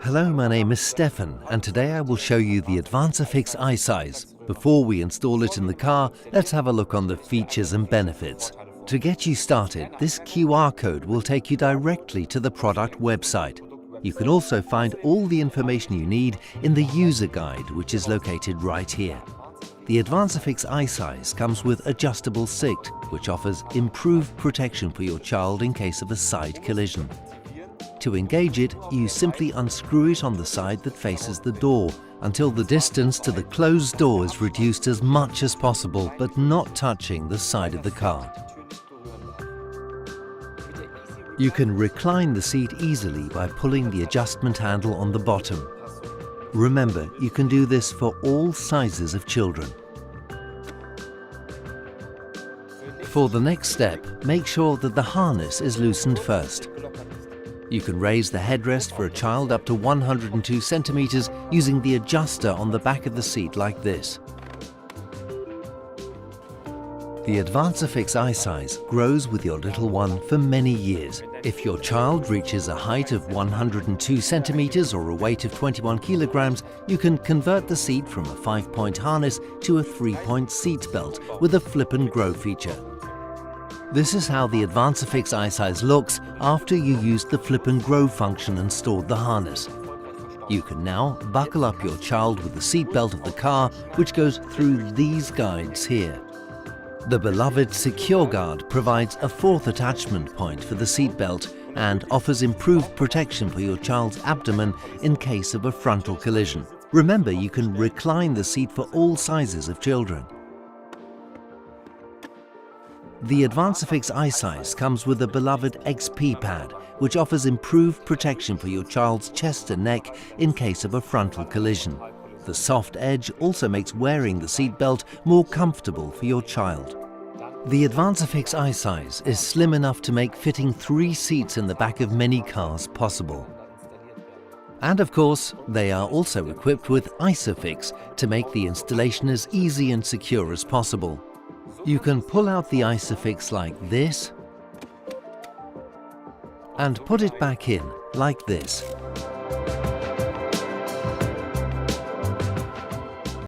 Hello, my name is Stefan, and today I will show you the Advansafix iSize. Before we install it in the car, let's have a look on the features and benefits. To get you started, this QR code will take you directly to the product website. You can also find all the information you need in the user guide, which is located right here. The Advansafix iSize comes with adjustable seat, which offers improved protection for your child in case of a side collision. To engage it, you simply unscrew it on the side that faces the door until the distance to the closed door is reduced as much as possible, but not touching the side of the car. You can recline the seat easily by pulling the adjustment handle on the bottom. Remember, you can do this for all sizes of children. For the next step, make sure that the harness is loosened first. You can raise the headrest for a child up to 102 centimeters using the adjuster on the back of the seat like this. The Advansafix iSize grows with your little one for many years. If your child reaches a height of 102 centimeters or a weight of 21 kilograms, you can convert the seat from a 5-point harness to a 3-point seat belt with a flip and grow feature. This is how the Advansafix iSize looks after you used the flip and grow function and stored the harness. You can now buckle up your child with the seat belt of the car, which goes through these guides here. The beloved SecureGuard provides a 4th attachment point for the seat belt and offers improved protection for your child's abdomen in case of a frontal collision. Remember, you can recline the seat for all sizes of children. The Advansafix iSize comes with a beloved XP pad, which offers improved protection for your child's chest and neck in case of a frontal collision. The soft edge also makes wearing the seatbelt more comfortable for your child. The Advansafix iSize is slim enough to make fitting 3 seats in the back of many cars possible. And of course, they are also equipped with ISOFIX to make the installation as easy and secure as possible. You can pull out the ISOFIX like this and put it back in like this.